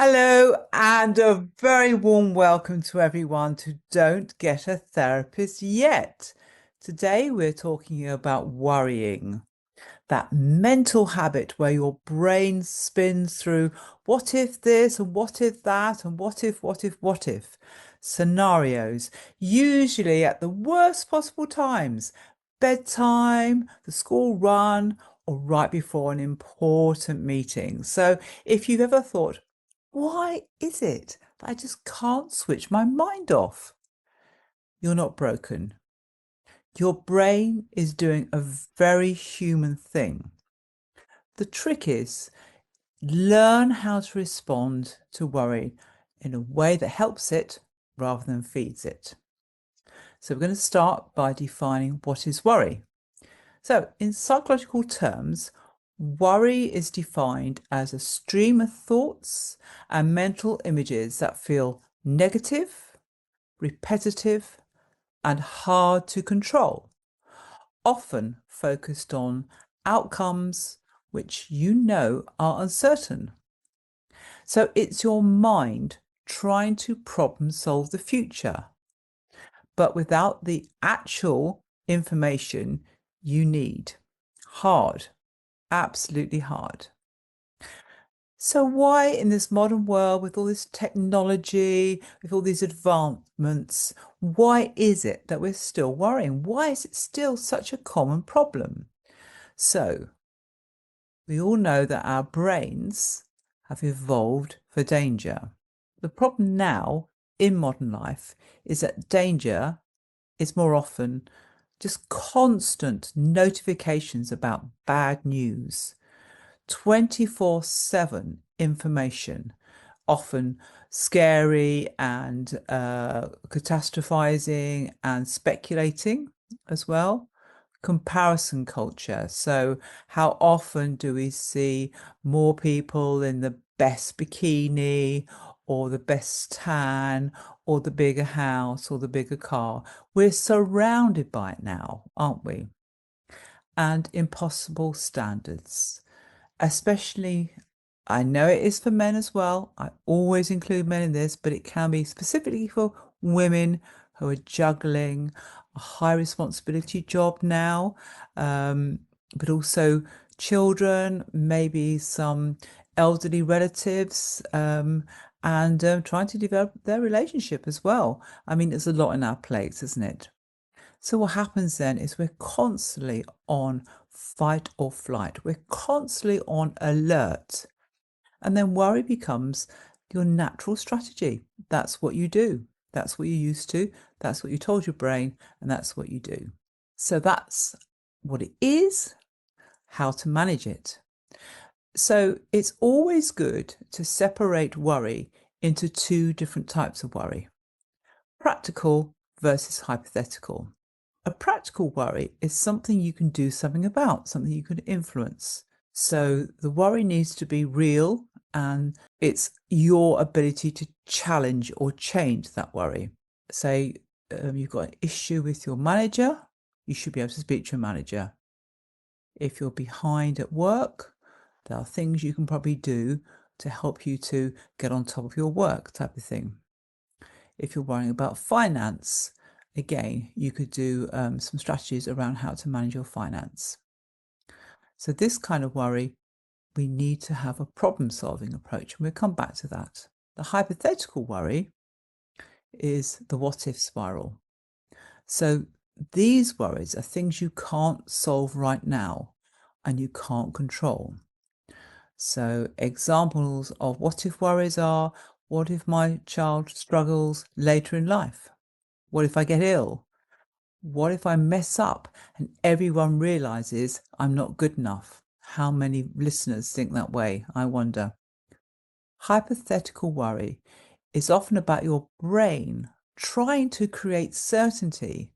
Hello, and a very warm welcome to everyone to Don't Get a Therapist Yet. Today, we're talking about worrying, that mental habit where your brain spins through what if this and what if that and what if scenarios, usually at the worst possible times, bedtime, the school run, or right before an important meeting. So, if you've ever thought, why is it that I just can't switch my mind off? You're not broken. Your brain is doing a very human thing. The trick is learn how to respond to worry in a way that helps it rather than feeds it. So we're going to start by defining what is worry. So in psychological terms, worry is defined as a stream of thoughts and mental images that feel negative, repetitive, and hard to control, often focused on outcomes which you know are uncertain. So it's your mind trying to problem solve the future, but without the actual information you need. Hard, absolutely hard. So why in this modern world with all this technology, with all these advancements, why is it that we're still worrying? Why is it still such a common problem? So we all know that our brains have evolved for danger. The problem now in modern life is that danger is more often just constant notifications about bad news, 24/7 information, often scary and catastrophizing and speculating as well. Comparison culture. So, how often do we see more people in the best bikini or the best tan or the bigger house or the bigger car? We're surrounded by it now, aren't we? And impossible standards, especially. I know it is for men as well. I always include men in this, but it can be specifically for women who are juggling a high responsibility job now, but also children, maybe some elderly relatives, and trying to develop their relationship as well. I mean, there's a lot in our plates, isn't it? So what happens then is we're constantly on fight or flight. We're constantly on alert. And then worry becomes your natural strategy. That's what you do. That's what you're used to. That's what you told your brain, and that's what you do. So that's what it is, how to manage it. So it's always good to separate worry into two different types of worry: practical versus hypothetical. A practical worry is something you can do something about, something you can influence. So the worry needs to be real, and it's your ability to challenge or change that worry. Say you've got an issue with your manager, you should be able to speak to your manager. If you're behind at work, there are things you can probably do to help you to get on top of your work, type of thing. If you're worrying about finance, again, you could do some strategies around how to manage your finance. So this kind of worry, we need to have a problem-solving approach, and we'll come back to that. The hypothetical worry is the what-if spiral. So these worries are things you can't solve right now and you can't control. So examples of what-if worries are, what if my child struggles later in life? What if I get ill? What if I mess up and everyone realizes I'm not good enough? How many listeners think that way? I wonder. Hypothetical worry is often about your brain trying to create certainty,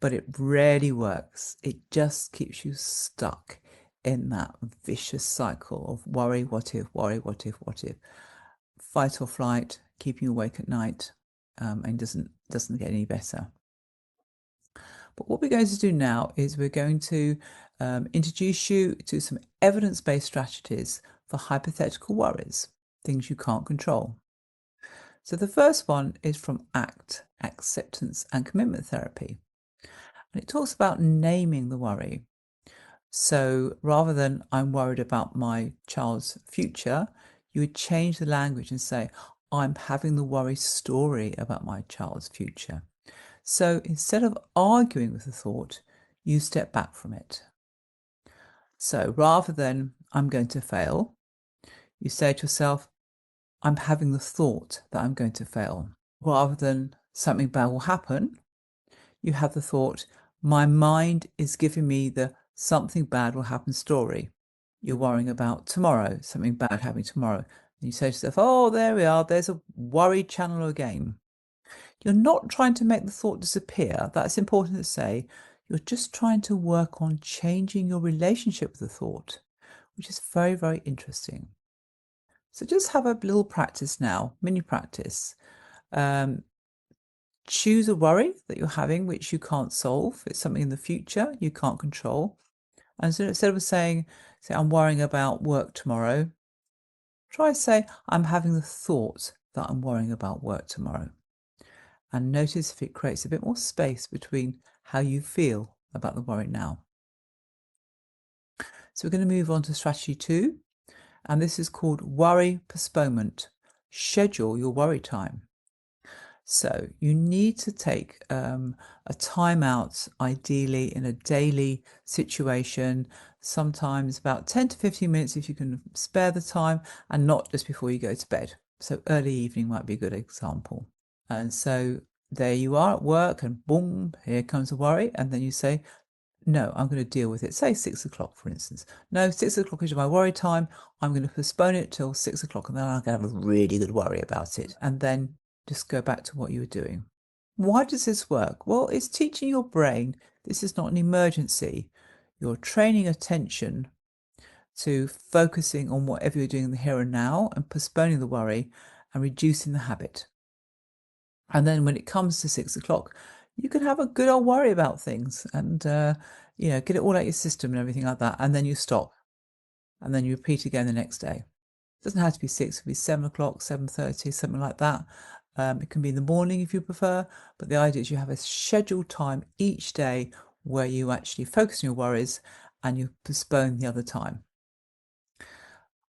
but it rarely works. It just keeps you stuck in that vicious cycle of worry, what if, worry, what if, what if, fight or flight, keeping you awake at night, and doesn't get any better. But what we're going to do now is we're going to introduce you to some evidence-based strategies for hypothetical worries. things you can't control. So the first one is from ACT, Acceptance and Commitment Therapy. And it talks about naming the worry. So rather than I'm worried about my child's future, you would change the language and say, I'm having the worry story about my child's future. So instead of arguing with the thought, you step back from it. So rather than I'm going to fail, you say to yourself, I'm having the thought that I'm going to fail. Rather than something bad will happen, you have the thought, my mind is giving me the something bad will happen story. You're worrying about tomorrow, something bad happening tomorrow. And you say to yourself, oh, there we are, there's a worry channel again. You're not trying to make the thought disappear. That's important to say. You're just trying to work on changing your relationship with the thought, which is very, very interesting. So just have a little practice now, mini practice. Choose a worry that you're having, which you can't solve. It's something in the future you can't control. And so instead of saying, say, I'm worrying about work tomorrow, try to say, I'm having the thought that I'm worrying about work tomorrow. And notice if it creates a bit more space between how you feel about the worry now. So we're going to move on to strategy 2, and this is called worry postponement. Schedule your worry time. So you need to take a time out, ideally in a daily situation, sometimes about 10 to 15 minutes if you can spare the time, and not just before you go to bed. So early evening might be a good example. And so there you are at work and boom, here comes a worry. And then you say, no, I'm going to deal with it. Say 6 o'clock, for instance. No, 6 o'clock is my worry time. I'm going to postpone it till 6 o'clock and then I'm going to have a really good worry about it. And then just go back to what you were doing. Why does this work? Well, it's teaching your brain this is not an emergency. You're training attention to focusing on whatever you're doing in the here and now and postponing the worry and reducing the habit. And then when it comes to 6 o'clock, you can have a good old worry about things and, get it all out your system and everything like that. And then you stop. And then you repeat again the next day. It doesn't have to be 6, it could be 7 o'clock, 7:30, something like that. It can be in the morning if you prefer. But the idea is you have a scheduled time each day where you actually focus on your worries and you postpone the other time.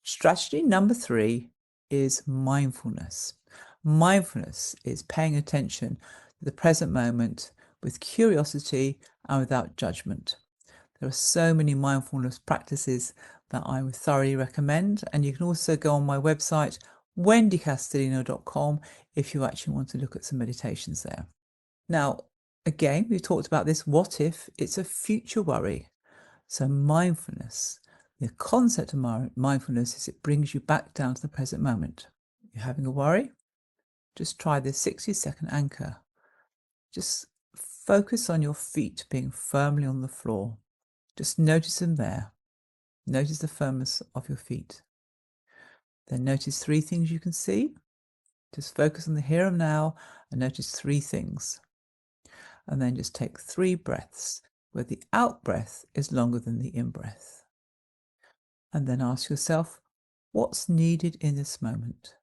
Strategy number 3 is mindfulness. Mindfulness is paying attention to the present moment with curiosity and without judgment. There are so many mindfulness practices that I would thoroughly recommend. And you can also go on my website, wendycastelino.com, if you actually want to look at some meditations there. Now, again, we've talked about this. What if it's a future worry? So mindfulness, the concept of mindfulness is it brings you back down to the present moment. You're having a worry? Just try this 60-second anchor. Just focus on your feet being firmly on the floor. Just notice them there. Notice the firmness of your feet. Then notice 3 things you can see. Just focus on the here and now and notice 3 things. And then just take 3 breaths where the out breath is longer than the in breath. And then ask yourself, what's needed in this moment?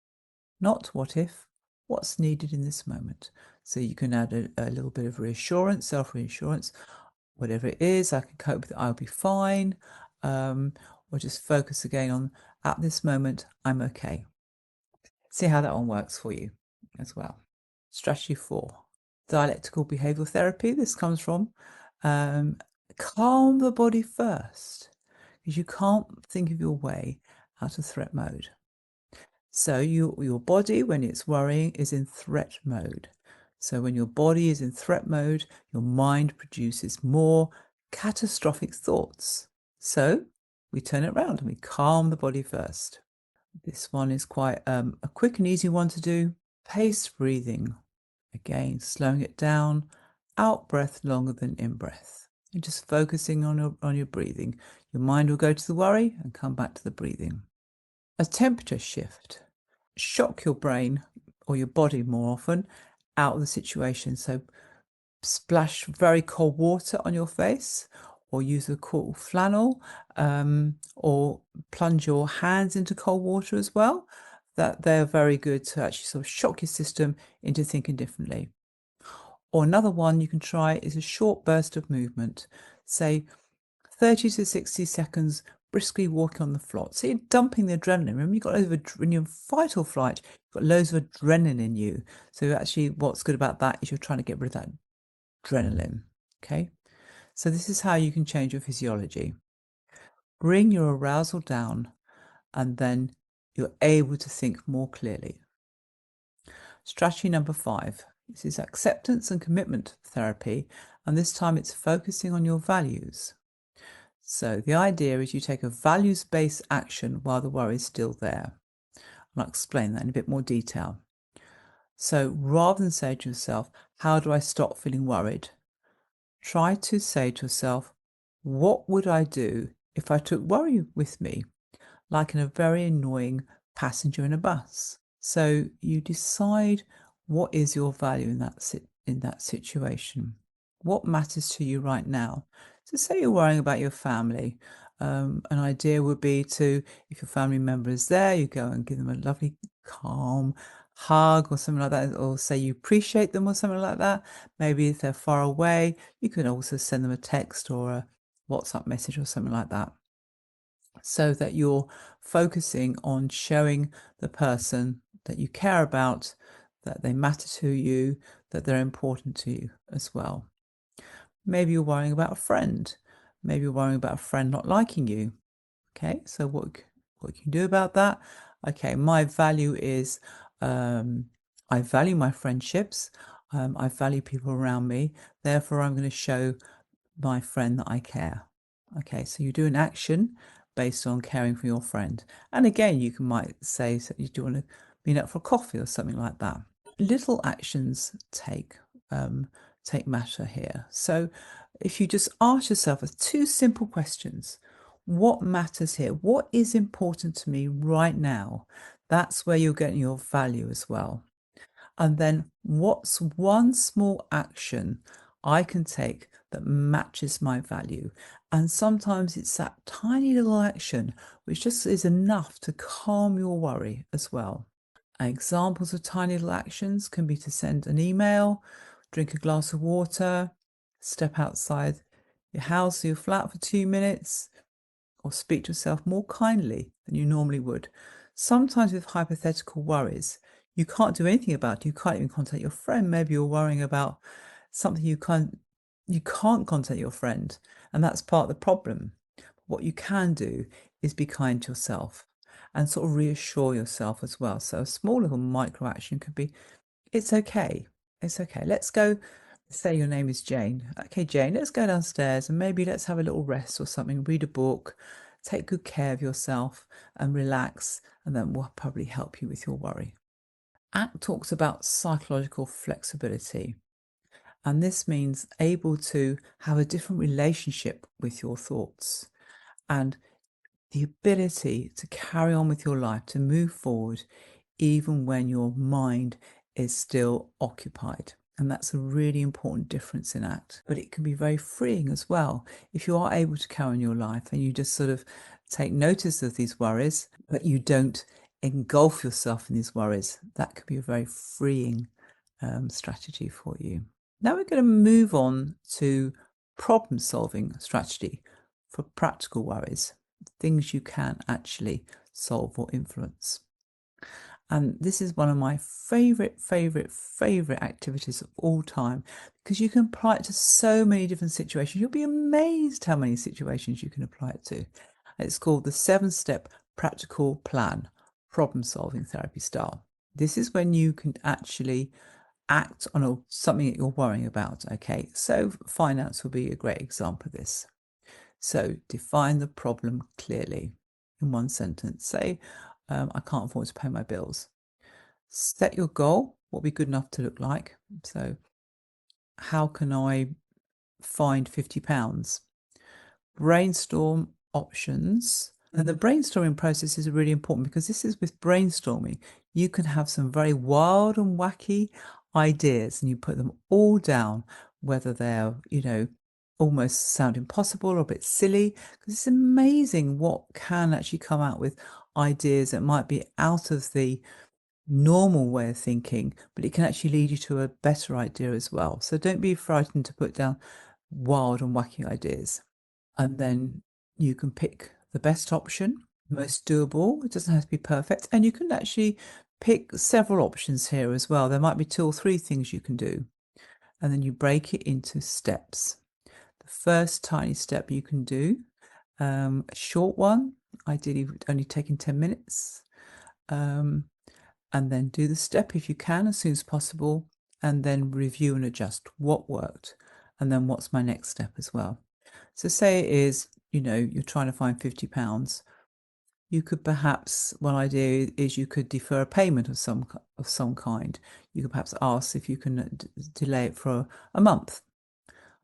Not what if, what's needed in this moment? So you can add a little bit of reassurance, self-reassurance. Whatever it is, I can cope with it, I'll be fine. Or just focus again on, at this moment, I'm okay. See how that one works for you as well. Strategy 4, Dialectical Behavior Therapy. This comes from calm the body first, because you can't think of your way out of threat mode. So your body, when it's worrying, is in threat mode. So when your body is in threat mode, your mind produces more catastrophic thoughts. So we turn it around and we calm the body first. This one is quite a quick and easy one to do. Paced breathing. Again, slowing it down. Out breath longer than in breath. And just focusing on your breathing. Your mind will go to the worry and come back to the breathing. A temperature shift. Shock your brain or your body more often out of the situation. So splash very cold water on your face, or use a cool flannel, or plunge your hands into cold water as well. that they're very good to actually sort of shock your system into thinking differently. Or another one you can try is a short burst of movement, say 30 to 60 seconds briskly walking on the floor. So you're dumping the adrenaline. Remember, you've got when you're in fight or flight, you've got loads of adrenaline in you. So actually, what's good about that is you're trying to get rid of that adrenaline. Okay. So this is how you can change your physiology. Bring your arousal down, and then you're able to think more clearly. Strategy number 5. This is acceptance and commitment therapy, and this time it's focusing on your values. So the idea is you take a values-based action while the worry is still there. And I'll explain that in a bit more detail. So rather than say to yourself, how do I stop feeling worried? Try to say to yourself, what would I do if I took worry with me, like in a very annoying passenger in a bus? So you decide what is your value in that situation. What matters to you right now? So say you're worrying about your family. An idea would be to, if your family member is there, you go and give them a lovely, calm hug or something like that, or say you appreciate them or something like that. Maybe if they're far away, you can also send them a text or a WhatsApp message or something like that, so that you're focusing on showing the person that you care about, that they matter to you, that they're important to you as well. Maybe you're worrying about a friend. Maybe you're worrying about a friend not liking you. Okay, so what can you do about that? Okay, my value is I value my friendships. I value people around me. Therefore, I'm going to show my friend that I care. Okay, so you do an action based on caring for your friend. And again, you might say, so you do want to meet up for coffee or something like that. Little actions take matter here. So if you just ask yourself two simple questions: what matters here? What is important to me right now? That's where you're getting your value as well. And then what's one small action I can take that matches my value? And sometimes it's that tiny little action which just is enough to calm your worry as well. Examples of tiny little actions can be to send an email, drink a glass of water, step outside your house or your flat for 2 minutes, or speak to yourself more kindly than you normally would. Sometimes with hypothetical worries, you can't do anything about it. You can't even contact your friend. Maybe you're worrying about something you can't contact your friend, and that's part of the problem. What you can do is be kind to yourself and sort of reassure yourself as well. So a small little micro action could be, it's okay. It's okay. Let's go. Say your name is Jane. Okay, Jane, let's go downstairs and maybe let's have a little rest or something, read a book, take good care of yourself and relax, and then we'll probably help you with your worry. ACT talks about psychological flexibility, and this means able to have a different relationship with your thoughts and the ability to carry on with your life, to move forward, even when your mind is still occupied. And that's a really important difference in ACT. But it can be very freeing as well. If you are able to carry on your life and you just sort of take notice of these worries, but you don't engulf yourself in these worries, that could be a very freeing strategy for you. Now we're going to move on to problem solving strategy for practical worries, things you can actually solve or influence. And this is one of my favorite activities of all time, because you can apply it to so many different situations. You'll be amazed how many situations you can apply it to. It's called the 7-step practical plan, problem solving therapy style. This is when you can actually act on something that you're worrying about. Okay, so finance will be a great example of this. So define the problem clearly in one sentence. Say, I can't afford to pay my bills. Set your goal. What would be good enough to look like? So how can I find £50? Brainstorm options. And the brainstorming process is really important, because this is with brainstorming, you can have some very wild and wacky ideas and you put them all down, whether they're, almost sound impossible or a bit silly, because it's amazing what can actually come out with ideas that might be out of the normal way of thinking, but it can actually lead you to a better idea as well. So don't be frightened to put down wild and wacky ideas. And then you can pick the best option, most doable. It doesn't have to be perfect. And you can actually pick several options here as well. There might be 2 or 3 things you can do. And then you break it into steps. The first tiny step you can do, a short one, ideally only taking 10 minutes. And then do the step if you can as soon as possible, and then review and adjust what worked, and then what's my next step as well. So say it is, you're trying to find £50. You could perhaps, one idea is you could defer a payment of some kind. You could perhaps ask if you can delay it for a month.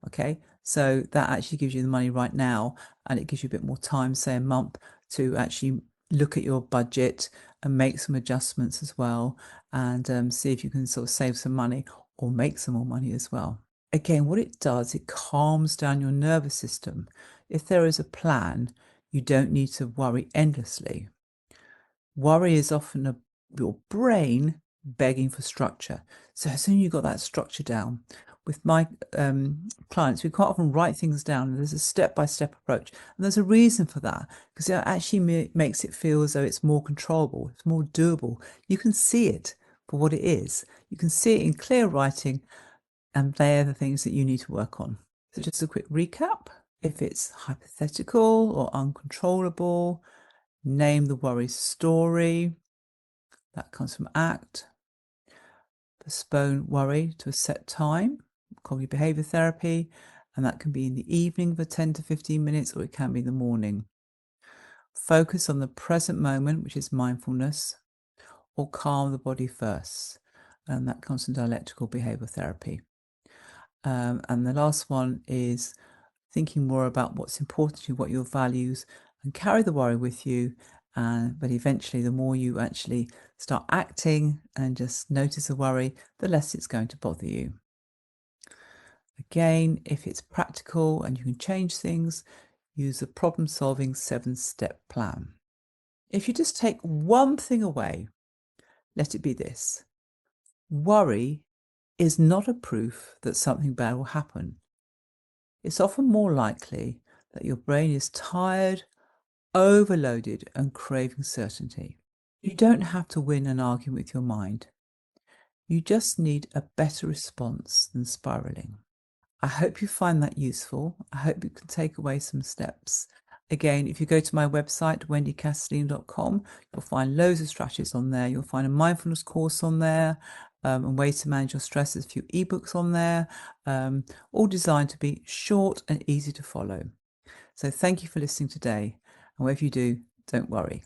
Okay, so that actually gives you the money right now, and it gives you a bit more time, say a month, to actually look at your budget and make some adjustments as well, and see if you can sort of save some money or make some more money as well. Again, what it does, it calms down your nervous system. If there is a plan, you don't need to worry endlessly. Worry is often your brain begging for structure. So as soon as you've got that structure down, with my clients, we quite often write things down, and there's a step-by-step approach. And there's a reason for that, because it actually makes it feel as though it's more controllable, it's more doable. You can see it for what it is. You can see it in clear writing, and they're the things that you need to work on. So just a quick recap. If it's hypothetical or uncontrollable, name the worry story. That comes from ACT. Postpone worry to a set time, cognitive behavior therapy, and that can be in the evening for 10 to 15 minutes, or it can be in the morning. Focus on the present moment, which is mindfulness, or calm the body first, and that comes from dialectical behavior therapy. And the last one is thinking more about what's important to you, what your values, and carry the worry with you. But eventually, the more you actually start acting and just notice the worry, the less it's going to bother you. Again, if it's practical and you can change things, use a problem-solving 7-step plan. If you just take one thing away, let it be this. Worry is not a proof that something bad will happen. It's often more likely that your brain is tired, overloaded, and craving certainty. You don't have to win an argument with your mind. You just need a better response than spiraling. I hope you find that useful. I hope you can take away some steps. Again, if you go to my website, wendycastelino.com, you'll find loads of strategies on there. You'll find a mindfulness course on there, and ways to manage your stress. There's a few ebooks on there, all designed to be short and easy to follow. So thank you for listening today. And whatever you do, don't worry.